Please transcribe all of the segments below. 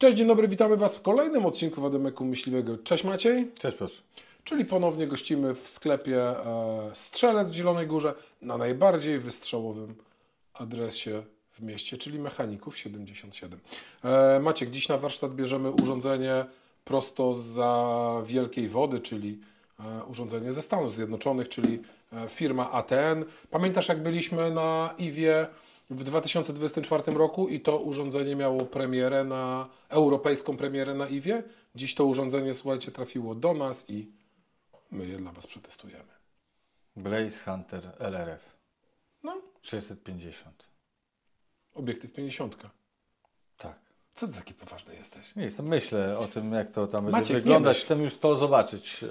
Cześć, dzień dobry, witamy Was w kolejnym odcinku Wademeku Myśliwego. Cześć Maciej. Cześć Piotr. Czyli ponownie gościmy w sklepie Strzelec w Zielonej Górze na najbardziej wystrzałowym adresie w mieście, czyli Mechaników 77. Maciek, dziś na warsztat bierzemy urządzenie prosto zza Wielkiej Wody, czyli urządzenie ze Stanów Zjednoczonych, czyli firma ATN. Pamiętasz, jak byliśmy na IWie w 2024 roku i to urządzenie miało premierę europejską premierę na IWie? Dziś to urządzenie, słuchajcie, trafiło do nas i my je dla Was przetestujemy. Blaze Hunter LRF. No. 650. Obiektyw 50. Tak. Co ty taki poważny jesteś? Nie jestem, myślę o tym, jak to tam będzie Maciek, wyglądać. Chcę już to zobaczyć.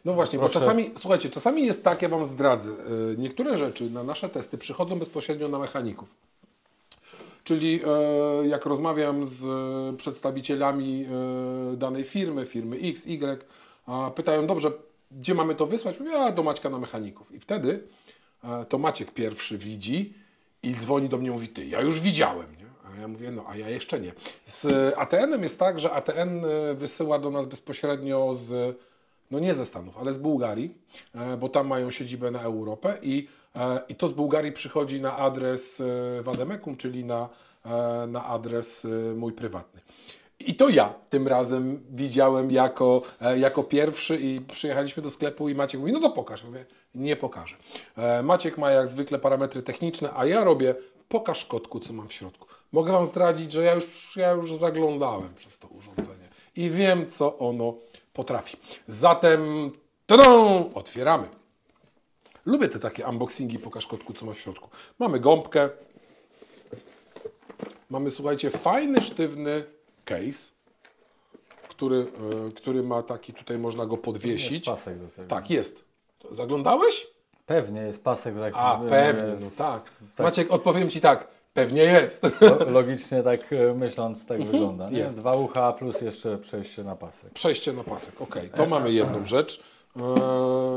No właśnie, proszę. bo czasami, słuchajcie, czasami jest tak, ja Wam zdradzę, niektóre rzeczy na nasze testy przychodzą bezpośrednio na mechaników. Czyli jak rozmawiam z przedstawicielami danej firmy X, Y, pytają, dobrze, gdzie mamy to wysłać? Mówię, do Maćka na mechaników. I wtedy to Maciek pierwszy widzi i dzwoni do mnie i mówi, ty, ja już widziałem, nie? A ja mówię, no, a ja jeszcze nie. Z ATN-em jest tak, że ATN wysyła do nas bezpośrednio no nie ze Stanów, ale z Bułgarii, bo tam mają siedzibę na Europę i to z Bułgarii przychodzi na adres Wademekum, czyli na adres mój prywatny. I to ja tym razem widziałem jako pierwszy i przyjechaliśmy do sklepu i Maciek mówi, no to pokaż. Ja mówię, nie pokażę. Maciek ma jak zwykle parametry techniczne, a ja robię, pokaż kotku, co mam w środku. Mogę Wam zdradzić, że ja już zaglądałem przez to urządzenie i wiem, co ono potrafi. Zatem otwieramy. Lubię te takie unboxingi, pokaż kotku, co ma w środku. Mamy gąbkę. Mamy, słuchajcie, fajny, sztywny case, który ma taki, tutaj można go podwiesić. Jest pasek do tego. Tak, jest. Zaglądałeś? Pewnie jest pasek. Tak, pewnie, no tak. Maciek, odpowiem Ci tak, pewnie jest. Logicznie tak myśląc, tak wygląda. Nie? Jest 2 ucha plus jeszcze przejście na pasek. Przejście na pasek, ok. To mamy jedną rzecz.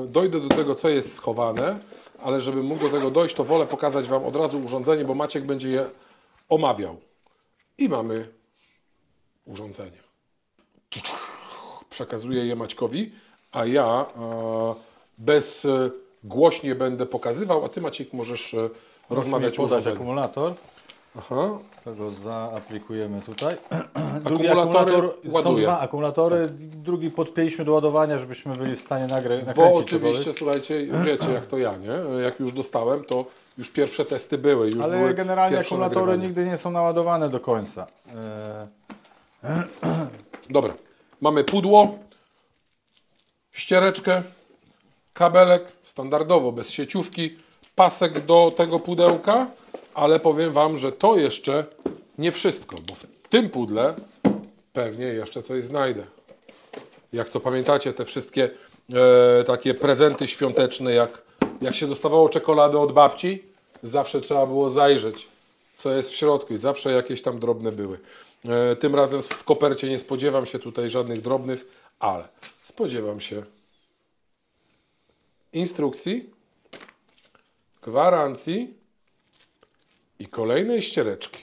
Dojdę do tego, co jest schowane, ale żeby mógł do tego dojść, to wolę pokazać Wam od razu urządzenie, bo Maciek będzie je omawiał. I mamy urządzenie. Przekazuję je Maćkowi, a ja bezgłośnie będę pokazywał, a Ty, Maciek, możesz rozmawiać o urządzeniu. Akumulator. Aha. Tego zaaplikujemy tutaj. Drugi są 2 akumulatory, drugi podpięliśmy do ładowania, żebyśmy byli w stanie nakręcić. Bo oczywiście, słuchajcie, wiecie jak to ja, nie? Jak już dostałem, to już pierwsze testy były. Ale były generalnie akumulatory nigdy nie są naładowane do końca. Dobra, mamy pudło, ściereczkę, kabelek, standardowo, bez sieciówki, pasek do tego pudełka, ale powiem Wam, że to jeszcze nie wszystko, bo w tym pudle pewnie jeszcze coś znajdę. Jak to pamiętacie, te wszystkie takie prezenty świąteczne, jak się dostawało czekoladę od babci, zawsze trzeba było zajrzeć, co jest w środku i zawsze jakieś tam drobne były. Tym razem w kopercie nie spodziewam się tutaj żadnych drobnych, ale spodziewam się instrukcji, gwarancji i kolejnej ściereczki.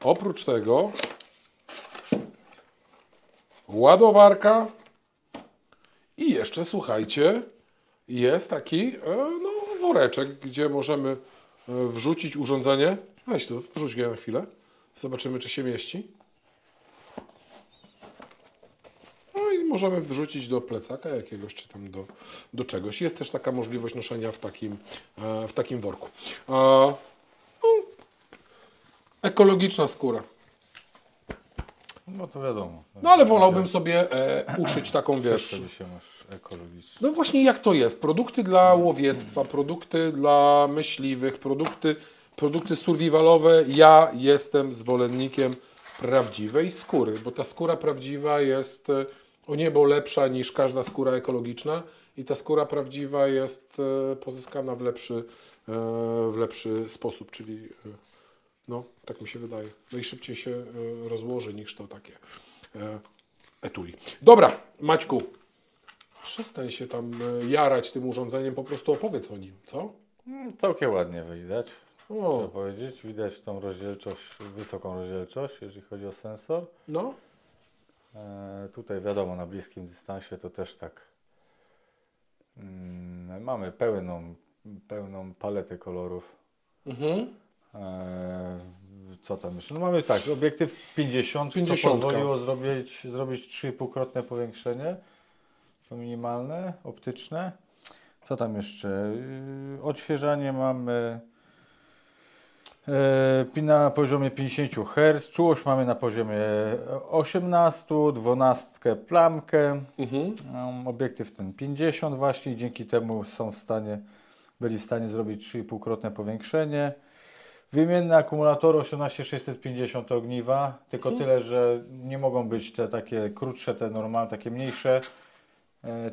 Oprócz tego ładowarka i jeszcze, słuchajcie, jest taki woreczek, gdzie możemy wrzucić urządzenie. Weź tu, wrzuć go na chwilę. Zobaczymy, czy się mieści. No i możemy wrzucić do plecaka jakiegoś, czy tam do czegoś. Jest też taka możliwość noszenia w takim worku. Ekologiczna skóra. No to wiadomo. No ale wolałbym sobie uszyć taką, wiesz... Wszystko dzisiaj masz ekologiczne. No właśnie jak to jest? Produkty dla łowiectwa, produkty dla myśliwych, produkty survivalowe. Ja jestem zwolennikiem prawdziwej skóry, bo ta skóra prawdziwa jest o niebo lepsza niż każda skóra ekologiczna i ta skóra prawdziwa jest pozyskana w lepszy sposób, czyli no, tak mi się wydaje. No i szybciej się rozłoży niż to takie etui. Dobra, Maćku, przestań się tam jarać tym urządzeniem, po prostu opowiedz o nim, co? Całkiem ładnie widać. trzeba powiedzieć. Widać tą rozdzielczość, wysoką rozdzielczość, jeżeli chodzi o sensor. No. Tutaj wiadomo, na bliskim dystansie to też tak. Mamy pełną paletę kolorów. Co tam jeszcze? No mamy tak, obiektyw 50, co pozwoliło zrobić 3,5-krotne powiększenie. To minimalne, optyczne. Co tam jeszcze? Odświeżanie mamy na poziomie 50 Hz, czułość mamy na poziomie 18, 12 plamkę, obiektyw ten 50 właśnie, dzięki temu byli w stanie zrobić 3,5-krotne powiększenie. Wymienne akumulatory 18650 ogniwa, tylko tyle, że nie mogą być te takie krótsze, te normalne, takie mniejsze,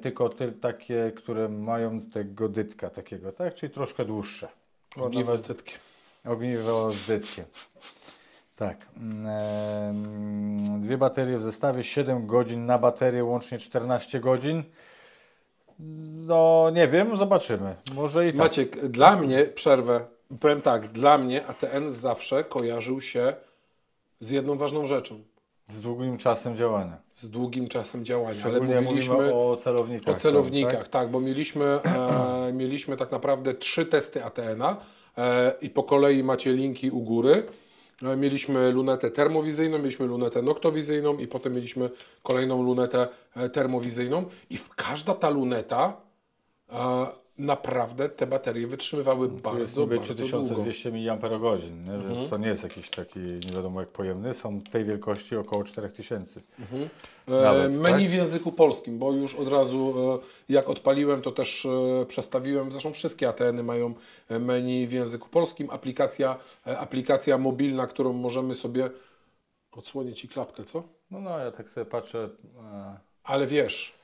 tylko takie, które mają tego dytka takiego, tak? Czyli troszkę dłuższe. Ogniwo z dytkiem. Ogniwo z dytkiem. Tak. 2 baterie w zestawie, 7 godzin na baterię, łącznie 14 godzin. No nie wiem, zobaczymy. Może i tak. Maciek, dla mnie, przerwę, powiem tak, dla mnie ATN zawsze kojarzył się z jedną ważną rzeczą. Z długim czasem działania. Z długim czasem działania. Szczególnie ale mówimy o celownikach. O celownikach, tak, bo mieliśmy tak naprawdę 3 testy ATN-a i po kolei macie linki u góry. Mieliśmy lunetę termowizyjną, mieliśmy lunetę noktowizyjną i potem mieliśmy kolejną lunetę termowizyjną i każda ta luneta naprawdę te baterie wytrzymywały bardzo długo. 3200 mAh, więc to nie jest jakiś taki nie wiadomo jak pojemny, są tej wielkości około 4000. Nawet, menu tak? w języku polskim, bo już od razu jak odpaliłem, to też przestawiłem, zresztą wszystkie ATN-y mają menu w języku polskim, aplikacja mobilna, którą możemy sobie odsłonię Ci klapkę, co? No, ja tak sobie patrzę. Ale wiesz,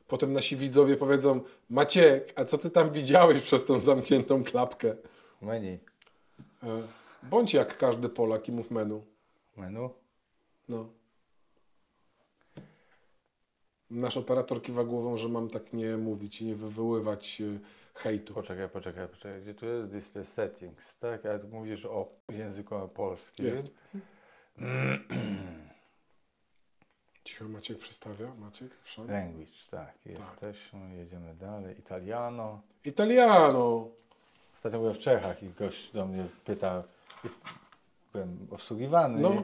potem nasi widzowie powiedzą, Maciek, a co Ty tam widziałeś przez tą zamkniętą klapkę? Menu. Bądź jak każdy Polak i mów menu. Menu? No. Nasz operator kiwa głową, że mam tak nie mówić i nie wywoływać hejtu. Poczekaj. Gdzie tu jest display settings, tak? A tu mówisz o języku polskim. Jest. Cicho Maciek przestawia. Maciek wszedł. Language, tak. Jesteśmy, jedziemy dalej. Italiano. Ostatnio byłem w Czechach i gość do mnie pyta, byłem obsługiwany. No.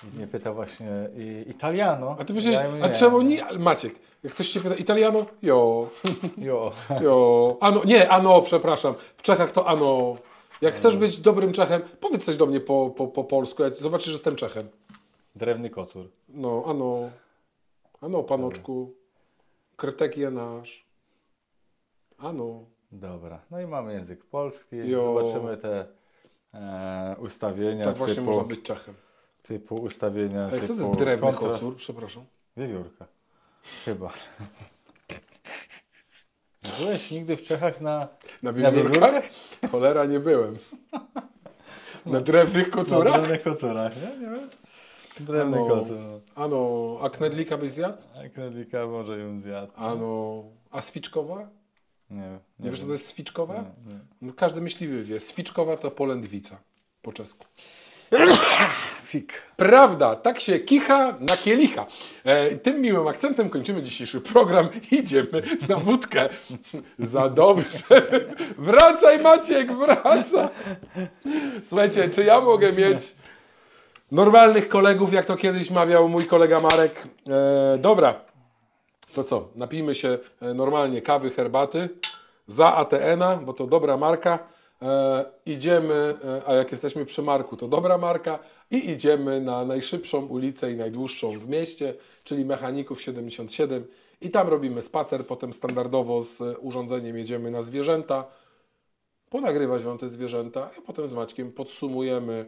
I mnie pyta właśnie Italiano. A ty myślisz, a czemu nie? Maciek, jak ktoś cię pyta, Italiano? Jo. Ano, przepraszam. W Czechach to ano. Jak chcesz być dobrym Czechem, powiedz coś do mnie po polsku. Zobaczysz, że jestem Czechem. Drewny kocur. No, ano, panoczku. Krytek je nasz. Ano. Dobra, no i mamy język polski. Jo. Zobaczymy te ustawienia. Tak właśnie można być Czechem. Typu ustawienia. A co to jest drewny kocur? Przepraszam. Wiewiórka. Chyba. Byłeś nigdy w Czechach na wiewiórkach? Cholera, nie byłem. Na drewnych kocurach? Na drewnych kocurach, nie wiem. Drewny kocur. Ano, a knedlika byś zjadł? A knedlika może ją zjadł. Ano, a swiczkowa? Nie wiesz, co to jest swiczkowa? Nie. No, każdy myśliwy wie. Swiczkowa to polędwica po czesku. Fik. Prawda, tak się kicha na kielicha. Tym miłym akcentem kończymy dzisiejszy program. Idziemy na wódkę. Za dobrze. Wracaj Maciek, wraca. Słuchajcie, czy ja mogę mieć normalnych kolegów, jak to kiedyś mawiał mój kolega Marek? Dobra, to co? Napijmy się normalnie kawy, herbaty. Za ATN-a, bo to dobra marka. Idziemy, a jak jesteśmy przy Marku, to dobra marka i idziemy na najszybszą ulicę i najdłuższą w mieście, czyli Mechaników 77 i tam robimy spacer, potem standardowo z urządzeniem jedziemy na zwierzęta, ponagrywać Wam te zwierzęta, a potem z Maćkiem podsumujemy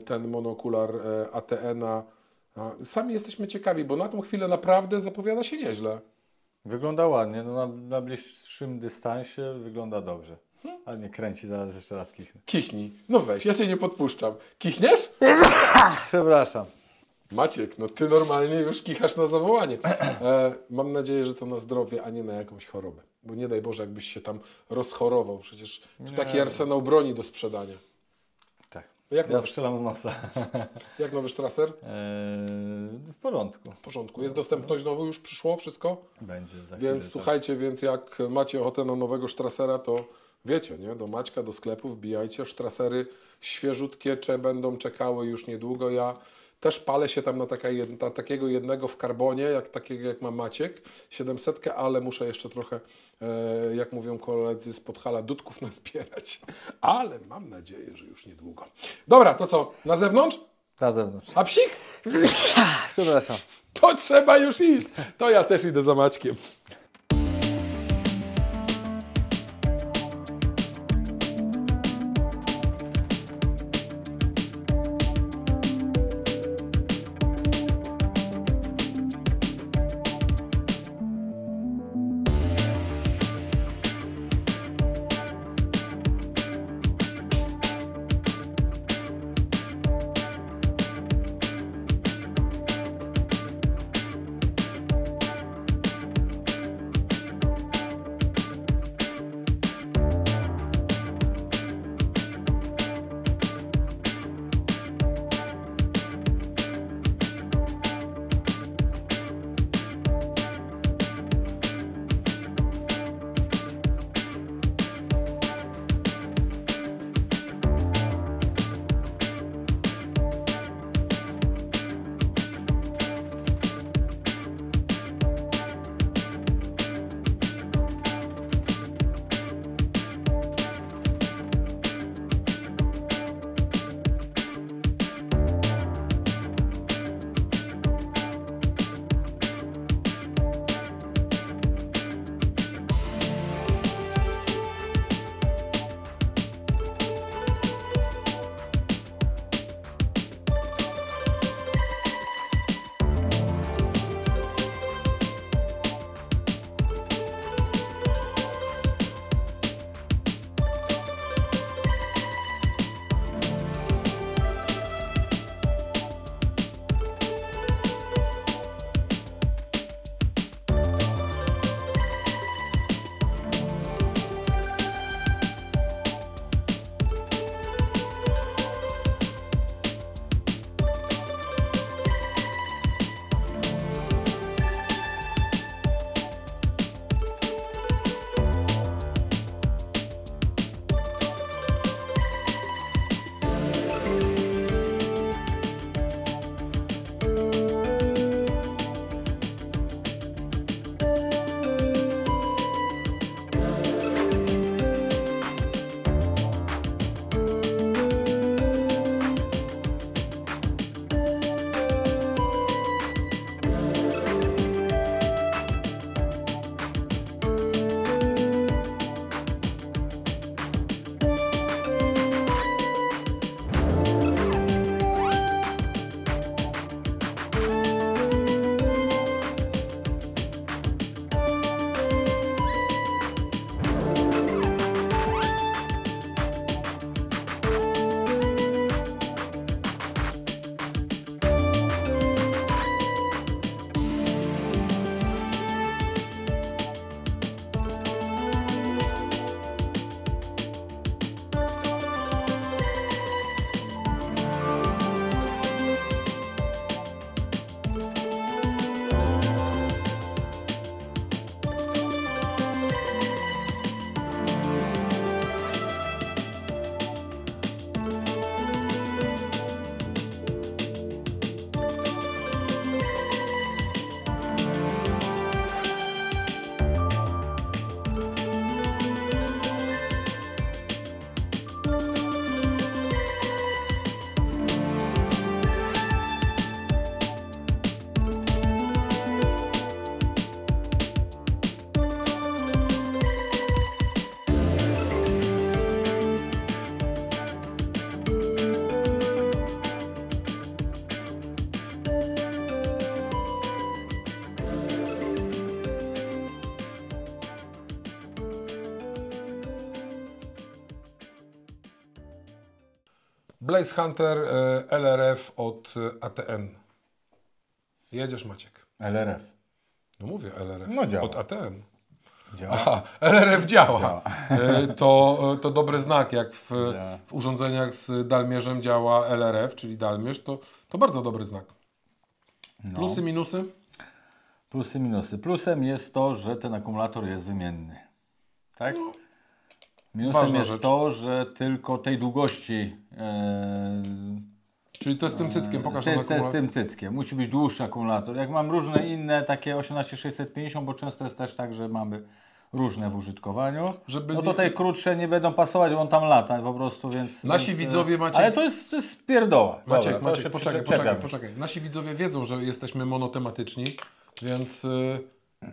ten monokular ATN-a. Sami jesteśmy ciekawi, bo na tą chwilę naprawdę zapowiada się nieźle. Wygląda ładnie, no na bliższym dystansie wygląda dobrze. Ale mnie kręci, zaraz jeszcze raz kichnę. Kichnij. No weź, ja Cię nie podpuszczam. Kichniesz? Przepraszam. Maciek, no ty normalnie już kichasz na zawołanie. Mam nadzieję, że to na zdrowie, a nie na jakąś chorobę. Bo nie daj Boże, jakbyś się tam rozchorował. Przecież tu taki arsenał broni do sprzedania. Tak. Jak Ja nowy, strzelam z nosa. jak nowy Strasser? W porządku. W porządku. Jest dostępność znowu, już przyszło wszystko? Będzie za Więc chwilę, słuchajcie, więc jak macie ochotę na nowego Strassera, to wiecie, nie? Do Maćka, do sklepu wbijajcie. Strassery świeżutkie będą czekały już niedługo. Ja też palę się tam na takiego jednego w karbonie, takiego jak ma Maciek, 700, ale muszę jeszcze trochę, jak mówią koledzy z Podhala, dudków nazbierać. Ale mam nadzieję, że już niedługo. Dobra, to co? Na zewnątrz? Na zewnątrz. A psik? Przepraszam. To trzeba już iść. To ja też idę za Maćkiem. Blaze Hunter LRF od ATN. Jedziesz, Maciek. LRF. No mówię LRF. No działa. Od ATN. Działa. Aha, LRF działa. To dobry znak, jak w urządzeniach z dalmierzem działa LRF, czyli dalmierz, to bardzo dobry znak. Plusy, minusy? Plusy, minusy. Plusem jest to, że ten akumulator jest wymienny. Tak? No, Minusem ważna jest rzecz. to, że tylko tej długości Czyli to z tym cyckiem, pokaż z akumulator. tym cyckiem. Musi być dłuższy akumulator. Jak mam różne inne, takie 18650, bo często jest też tak, że mamy różne w użytkowaniu, Żeby no nie- to te krótsze nie będą pasować, bo on tam lata po prostu, więc... Nasi widzowie, Maciek- Ale to jest pierdoła. Maciek, Dobra, to się Maciek, czepiam. poczekaj. Nasi widzowie wiedzą, że jesteśmy monotematyczni, więc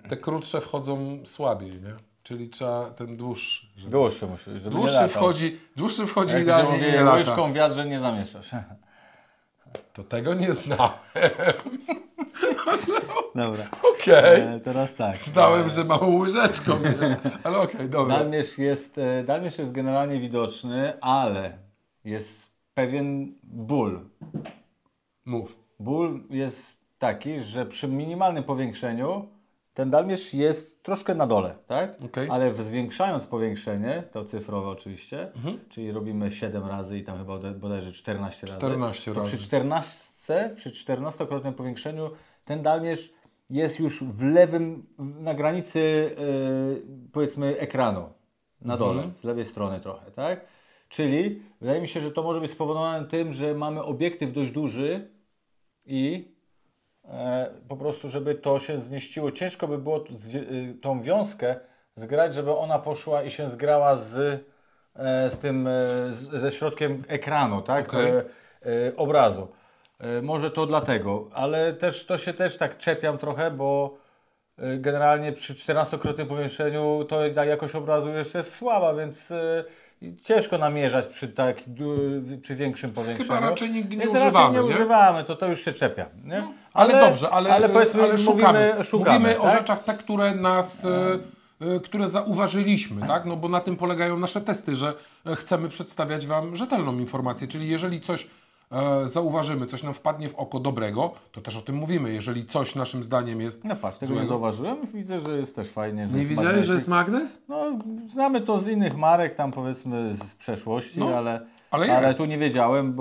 te krótsze wchodzą słabiej, nie? Czyli trzeba ten dłuższy. Dłuższy musi być, żeby nie latał. Dłuższy wchodzi Jak idealnie i nie mówię, lata. łyżką w wiadrze nie zamieszasz. To tego nie znam. Dobra. Okej. Teraz tak. Znałem, że małą łyżeczką, nie? Ale okej, dobra. Dalmierz jest generalnie widoczny, ale jest pewien ból. Mów. Ból jest taki, że przy minimalnym powiększeniu ten dalmierz jest troszkę na dole, tak? Okej. Ale zwiększając powiększenie, to cyfrowe oczywiście, czyli robimy 7 razy i tam chyba bodajże 14 razy. 14 to razy. Przy 14-krotnym powiększeniu ten dalmierz jest już w lewym, na granicy powiedzmy ekranu, na dole, z lewej strony trochę, tak? Czyli wydaje mi się, że to może być spowodowane tym, że mamy obiektyw dość duży i po prostu, żeby to się zmieściło. Ciężko by było tą wiązkę zgrać, żeby ona poszła i się zgrała ze środkiem ekranu, tak? Okej. Obrazu. Może to dlatego, ale też to się też tak czepiam trochę, bo generalnie przy 14-krotnym powiększeniu to jakość obrazu jeszcze jest słaba, więc ciężko namierzać przy większym powiększeniu. Chyba raczej nie Więc używamy, raczej nie nie? używamy, to już się czepiam. Nie? Ale dobrze, ale powiedzmy, ale szukamy. Mówimy o tak? rzeczach, te, które nas, które zauważyliśmy, tak? No bo na tym polegają nasze testy, że chcemy przedstawiać Wam rzetelną informację, czyli jeżeli coś zauważymy, coś nam wpadnie w oko dobrego, to też o tym mówimy. Jeżeli coś naszym zdaniem jest No patrz, tego złego. nie zauważyłem, widzę, że jest też fajnie. Że Nie jest widziałeś, magnesik. że jest magnes? No, znamy to z innych marek, tam powiedzmy z przeszłości, No, ale ale jest. tu nie wiedziałem,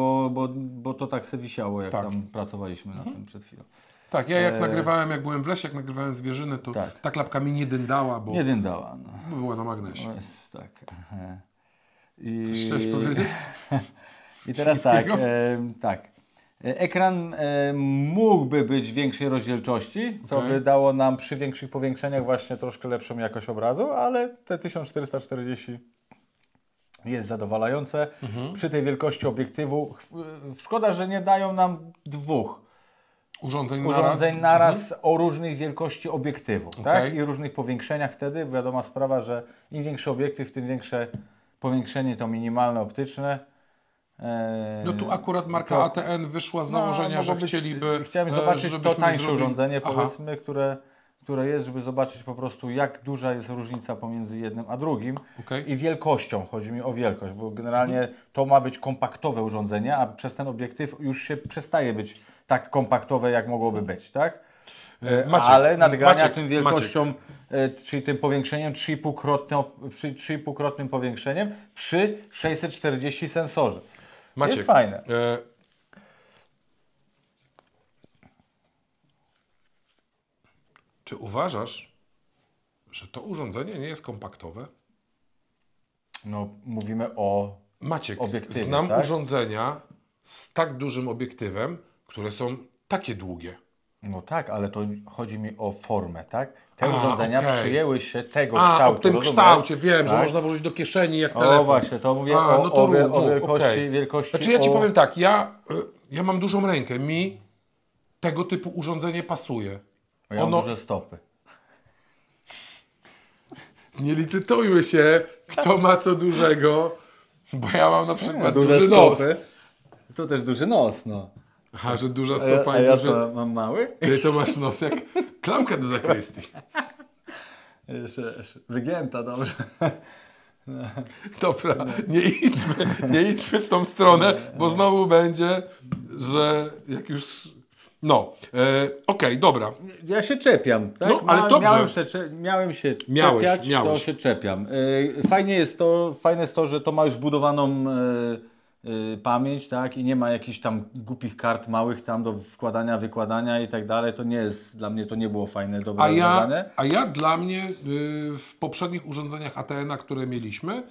bo to tak se wisiało, jak Tak. tam pracowaliśmy na tym przed chwilą. Tak, ja jak nagrywałem, jak byłem w lesie, jak nagrywałem Zwierzyny, to Tak. ta klapka mi nie dyndała, bo Nie dyndała. No. była na magnesie. No jest tak. I, Coś chciałeś powiedzieć? I teraz tak, Chińskiego? tak. Ekran mógłby być większej rozdzielczości, co Okej. by dało nam przy większych powiększeniach właśnie troszkę lepszą jakość obrazu, ale te 1440 jest zadowalające. Przy tej wielkości obiektywu szkoda, że nie dają nam dwóch urządzeń naraz o różnych wielkości obiektywu, tak? I różnych powiększeniach. Wtedy wiadoma sprawa, że im większy obiektyw, tym większe powiększenie to minimalne optyczne. No tu akurat marka ATN wyszła z założenia, że chcieliby... Chciałem zobaczyć to żebyśmy tańsze zrobili- urządzenie, Aha. powiedzmy, które jest, żeby zobaczyć po prostu, jak duża jest różnica pomiędzy jednym a drugim. Okej. I wielkością, chodzi mi o wielkość, bo generalnie to ma być kompaktowe urządzenie, a przez ten obiektyw już się przestaje być tak kompaktowe, jak mogłoby być, tak? Maciek, Ale nadgania Maciek, tym wielkością, czyli tym powiększeniem 3,5-krotnym powiększeniem przy 640 sensorze. Maciek, Jest fajne. Czy uważasz, że to urządzenie nie jest kompaktowe? No, mówimy o... Maciek, Obiektywie, znam tak? urządzenia z tak dużym obiektywem, które są takie długie. No tak, ale to chodzi mi o formę, tak? Te A, urządzenia okej. przyjęły się tego A, kształtu, o tym rozumiesz? kształcie, wiem, że Tak? można włożyć do kieszeni jak telefon. O właśnie, to mówię A, no to o mów, wielkości, okej. wielkości. Znaczy ja Ci powiem tak, ja mam dużą rękę, mi tego typu urządzenie pasuje. Ja mam ono- duże stopy. Nie licytujmy się, kto ma co dużego, bo ja mam na przykład Duże duży nos. stopy. To też duży nos, no. Aha, że duża stopa A i ja duży... co, mam mały? Ty to masz nos jak klamka do zakrystii. Jeszcze wygięta, dobrze. Dobra, nie idźmy w tą stronę, bo znowu będzie, że jak już No, okej, dobra. Ja się czepiam, tak? No, ale dobrze. Miałem się Miałeś. czepiać, to się czepiam. Fajne jest to, że to ma już budowaną pamięć, tak? I nie ma jakichś tam głupich kart małych tam do wkładania, wykładania i tak dalej. To nie jest, dla mnie to nie było fajne, dobre rozwiązanie. Dla mnie w poprzednich urządzeniach ATN-a, które mieliśmy,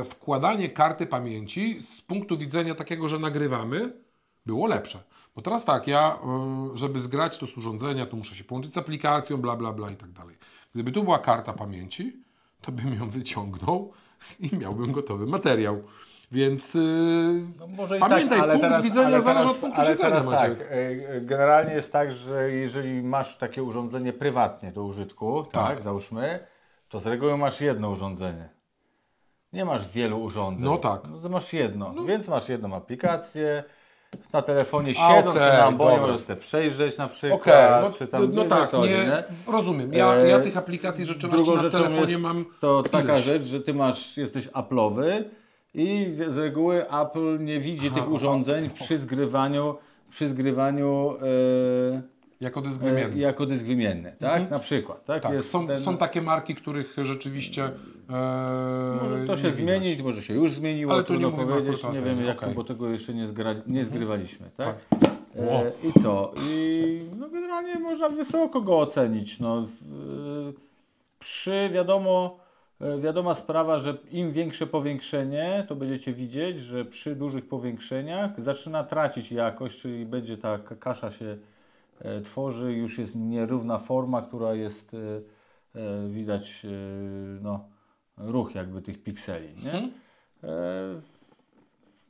wkładanie karty pamięci z punktu widzenia takiego, że nagrywamy, było lepsze. Bo teraz tak, ja, żeby zgrać to z urządzenia, to muszę się połączyć z aplikacją, bla, bla, bla i tak dalej. Gdyby tu była karta pamięci, to bym ją wyciągnął i miałbym gotowy materiał. Więc No może pamiętaj, ale punkt teraz, widzenia ale zależy teraz, od punktu ale widzenia, teraz Maciek. tak, generalnie jest tak, że jeżeli masz takie urządzenie prywatnie do użytku, tak, załóżmy, to z reguły masz jedno urządzenie. Nie masz wielu urządzeń. No tak. No, masz jedno, więc masz jedną aplikację. Na telefonie siedząc na ambonie możesz sobie przejrzeć na przykład. Czy tam, no tak, chodzi, nie? Rozumiem. Ja tych aplikacji rzeczywiście Drugą na rzeczą telefonie jest mam to taka ileś. rzecz, że ty jesteś Apple'owy i z reguły Apple nie widzi tych urządzeń przy zgrywaniu Jako dysk wymienny. jako dysk wymienny, tak? Na przykład. Tak? Tak, Jest są takie marki, których rzeczywiście może to się nie zmieni, widać. może się już zmieniło, Ale tu trudno nie mówimy powiedzieć, akurat o nie tym, wiem jak, okej. bo tego jeszcze nie zgrywaliśmy, tak? Wow. I co? I no generalnie można wysoko go ocenić. No, wiadoma sprawa, że im większe powiększenie, to będziecie widzieć, że przy dużych powiększeniach zaczyna tracić jakość, czyli będzie ta kasza się tworzy, już jest nierówna forma, która jest, widać no, ruch jakby tych pikseli. Nie?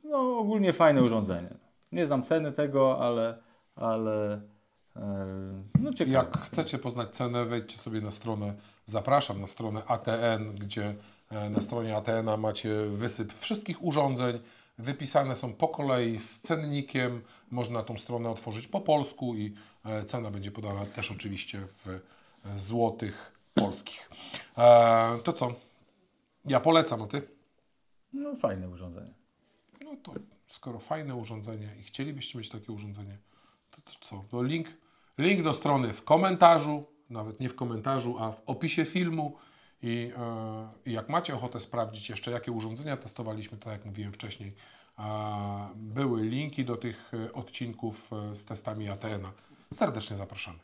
No ogólnie fajne urządzenie. Nie znam ceny tego, ale no ciekawe. Jak chcecie poznać cenę, wejdźcie sobie na stronę, zapraszam na stronę ATN, gdzie na stronie ATN-a macie wysyp wszystkich urządzeń. Wypisane są po kolei z cennikiem. Można tą stronę otworzyć po polsku i cena będzie podana też oczywiście w złotych polskich. To co? Ja polecam, a Ty? No fajne urządzenie. No to skoro fajne urządzenie i chcielibyście mieć takie urządzenie, to co? To link do strony w komentarzu, nawet nie w komentarzu, a w opisie filmu. I jak macie ochotę sprawdzić jeszcze, jakie urządzenia testowaliśmy, tak jak mówiłem wcześniej, były linki do tych odcinków z testami ATN-a. Serdecznie zapraszamy.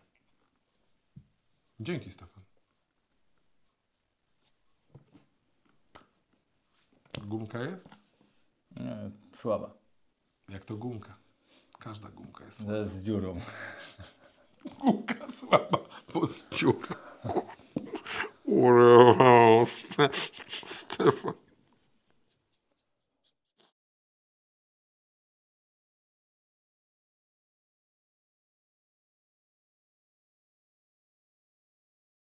Dzięki, Stefan. Gumka jest? Nie, słaba. Jak to gumka? Każda gumka jest słaba. Z dziurą. Gumka słaba, bo z dziur. Stefan.